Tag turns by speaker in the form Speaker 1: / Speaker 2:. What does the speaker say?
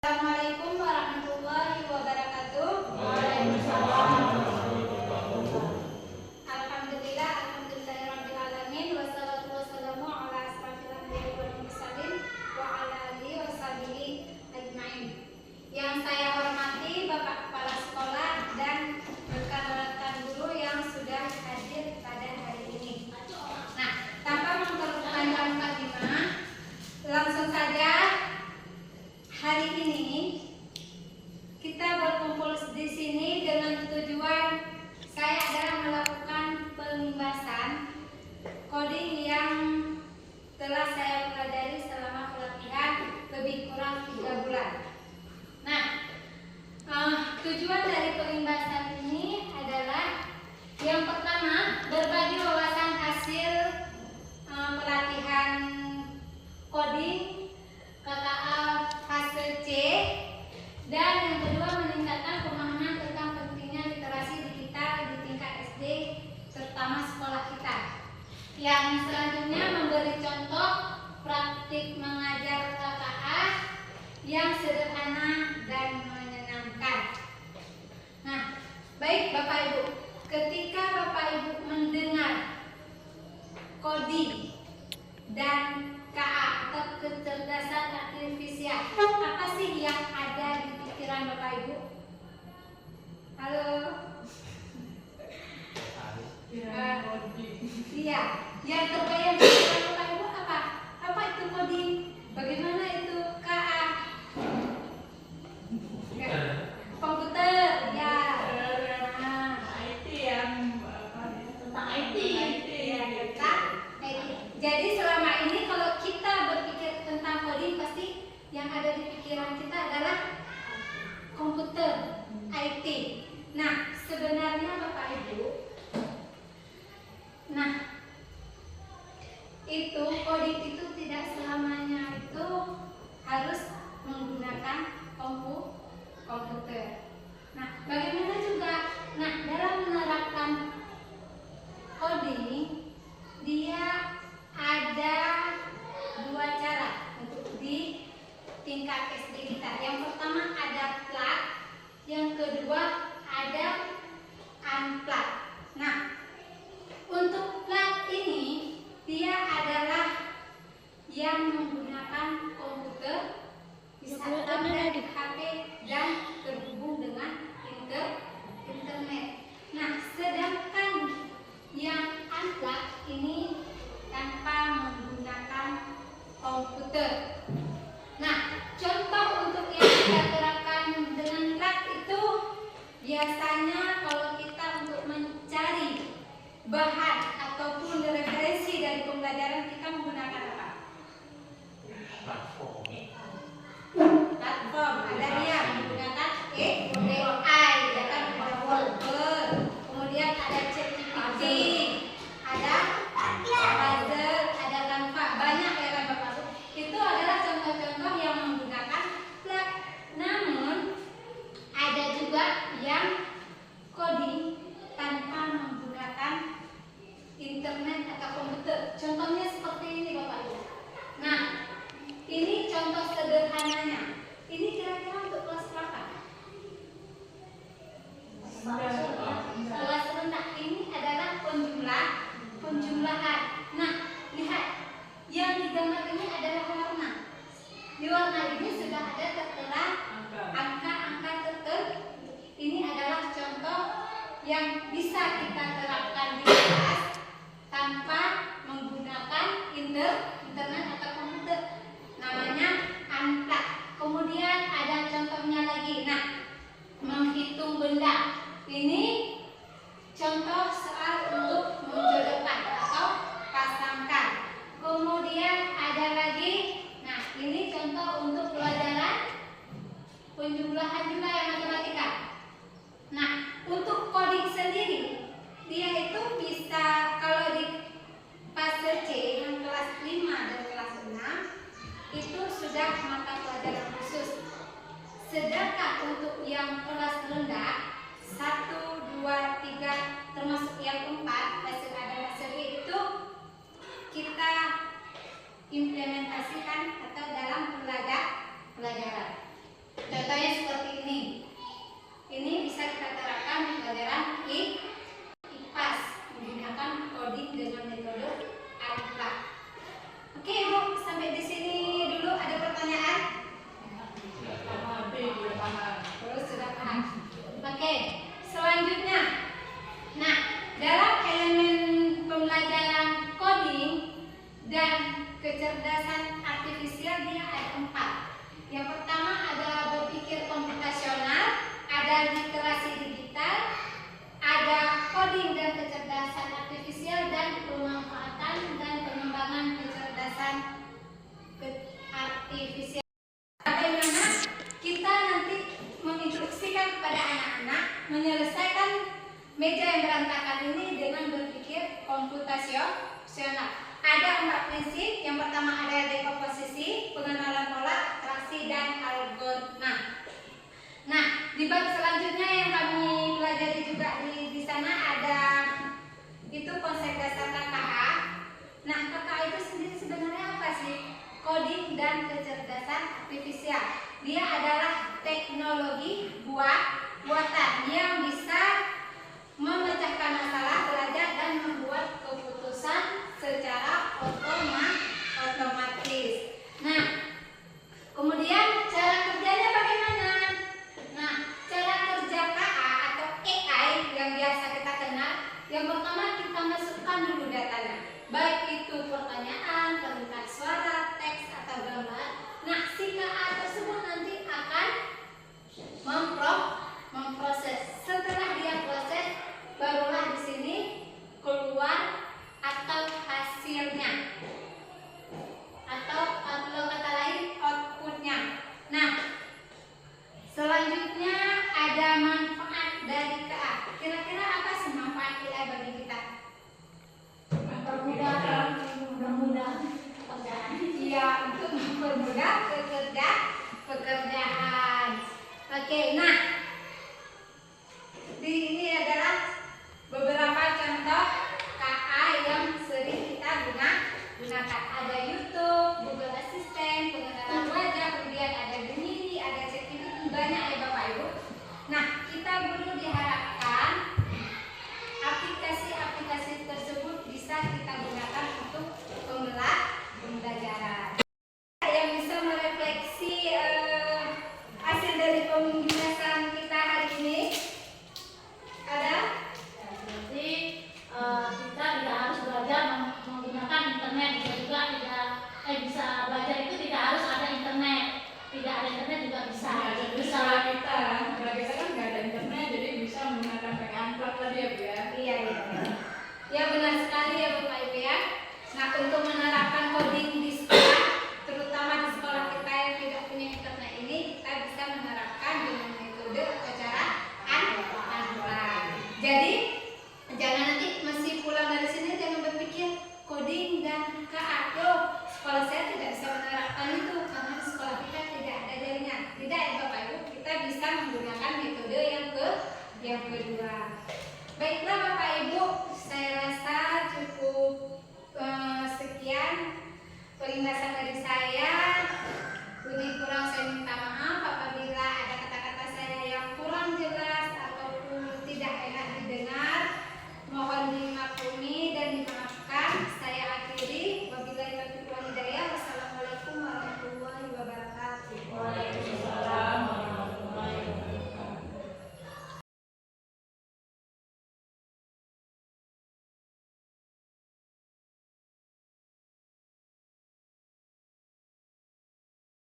Speaker 1: Assalamualaikum warahmatullahi wabarakatuh.
Speaker 2: Waalaikumsalam warahmatullahi wabarakatuh.
Speaker 1: Alhamdulillahirabbil alamin wassalatu wassalamu ala asrofil anbiya'i wal mursalin wa ala alihi washabihi ajmain. Yang saya hormati Bapak Kepala Sekolah dan rekan-rekan guru yang sudah hadir pada hari ini. Nah, tanpa memperpanjang mukadimah, langsung saja. Hari ini kita berkumpul di sini dengan tujuan saya adalah melakukan pembahasan coding yang telah saya pelajari selama pelatihan lebih kurang 3 bulan. Nah, tujuan dari pembahasan ini adalah yang pertama berbagi wawasan hasil pelatihan coding KKA fase C, dan yang kedua meningkatkan pemahaman tentang pentingnya literasi digital di tingkat SD terutama sekolah kita. Yang selanjutnya memberi contoh praktik mengajar KKA yang sederhana dan menyenangkan. Nah, baik Bapak Ibu, ketika Bapak Ibu mendengar coding dan KA atau kecerdasan artifisial, apa sih yang ada di pikiran Bapak Ibu? Halo? Iya, yang terbayang di pikiran Bapak Ibu apa? Apa itu coding? Bagaimana itu KA? Komputer, ya.
Speaker 3: IT yang tentang IT.
Speaker 1: Jadi selama ini kalau kita berpikir tentang coding, pasti yang ada di pikiran kita adalah komputer, IT. Nah, sebenarnya Bapak Ibu, itu coding itu tidak selamanya itu harus menggunakan komputer. Nah, bagaimana juga? Nah, dalam menerapkan coding, dia ada 2 cara untuk di tingkat SD kita. Yang pertama ada plat, yang kedua ada unplat. Nah, untuk plat ini dia adalah yang menggunakan komputer, bisa dari HP dan terhubung dengan internet. Nah, sedangkan yang unplat ini tanpa menggunakan komputer. Nah, contoh untuk yang kita terapkan dengan plat itu biasanya kalau kita untuk mencari bahan ataupun referensi dari pembelajaran kita menggunakan apa? Platform. Ada dia menggunakan AI, ya kan, ada Word, kemudian ada ChatGPT, ada Puzzle, ada Canva, banyak ya kan Bapak Ibu. Itu adalah contoh-contoh yang menggunakan plat. Namun ada juga yang coding tanpa menggunakan internet atau komputer. Contohnya seperti ini Bapak Ibu. Nah, ini contoh sederhananya. Ini kira-kira untuk kelas berapa? Kelas rendah. Ini adalah penjumlahan. Nah, lihat, yang digambar ini adalah warna. Di warna ini sudah ada tertera angka-angka tertentu. Ini adalah contoh yang bisa kita terapkan di kelas tanpa menggunakan internet atau komputer. Namanya unplat. Kemudian ada contohnya lagi. Nah, menghitung benda. Ini contoh soal untuk menjodohkan atau pasangkan. Kemudian ada lagi, nah ini contoh untuk pelajaran penjumlahan juga yang matematika. Nah, untuk coding sendiri, dia itu bisa kalau di fase C yang kelas 5 dan kelas 6 itu sudah mata pelajaran khusus. Sedangkan untuk yang kelas rendah 1, 2, 3 termasuk yang 4 fase A dan fase B itu kita implementasikan atau dalam pelajaran. Misalnya seperti ini. Ini bisa kita terapkan di pelajaran IPAS menggunakan coding dengan metode ALPA. Oke, Ibu, sampai di sini dulu. Ada pertanyaan? Terus sudah paham. Oke, selanjutnya. Nah, dalam elemen pembelajaran coding dan kecerdasan artifisial dia ada 4. Yang pertama adalah berpikir komputasional, ada literasi digital, ada coding dan kecerdasan artifisial, dan pemanfaatan dan pengembangan kecerdasan artifisial. Bagaimana kita nanti menginstruksikan kepada anak-anak menyelesaikan meja yang berantakan ini dengan berpikir komputasional. Ada 4 prinsip. Yang pertama ada dekomposisi, pengenalan pola, atraksi, dan algoritma. Nah, di bab selanjutnya yang kami pelajari juga di sana ada itu konsep dasar KKA. Nah, KKA itu sendiri sebenarnya apa sih? Coding dan kecerdasan artifisial. Dia adalah teknologi buatan yang bisa memecahkan masalah, belajar, dan membuat keputusan secara otomatis. Nah, kemudian cara kerjanya bagaimana? Nah, cara kerja KA atau AI yang biasa kita kenal, yang pertama kita masukkan dulu datanya, baik itu pertanyaan, perintah suara, teks, atau gambar. Nah, si KA tersebut nanti akan memproses. Setelah dia proses, barulah di sini keluar atau hasilnya, atau kata lain outputnya. Nah, selanjutnya ada manfaat dari KA. Kira-kira apa sih manfaat AI bagi kita?
Speaker 3: Mempermudah pekerjaan.
Speaker 1: Iya, untuk mempermudah pekerjaan. Oke, nah ini adalah beberapa contoh KA yang sering kita gunakan. Ada YouTube, Google Assistant, pengenalan wajah, kemudian ada Gemini, ada ChatGPT, banyak ya Bapak Ibu. Nah, kita guru diharapkan aplikasi-aplikasi tersebut bisa kita gunakan untuk pembelajaran. Yang bisa merefleksi hasil dari pembimbingan kita hari ini ada.
Speaker 3: Jadi kita tidak harus belajar menggunakan internet, juga tidak bisa belajar itu tidak harus ada internet. Tidak ada internet juga bisa.
Speaker 2: Bisa kita kan nggak ada internet, jadi bisa menggunakan pengantar tadi ya Bu ya.
Speaker 1: Iya. Ya benar sekali ya Bapak Ibu ya. Nah, untuk menerapkan coding di sekolah, terutama di sekolah kita yang tidak punya internet ini, kita bisa menerapkan dengan metode atau cara ALPA. Jadi jangan nanti masih pulang dari sini jangan berpikir coding dan KA. Sekolah saya tidak bisa menerapkan itu karena di sekolah kita tidak ada jaringan. Tidak ya Bapak Ibu, kita bisa menggunakan metode yang kedua. Baiklah Bapak Ibu, saya rasa cukup sekian penjelasan dari saya. Lebih kurang saya minta maaf.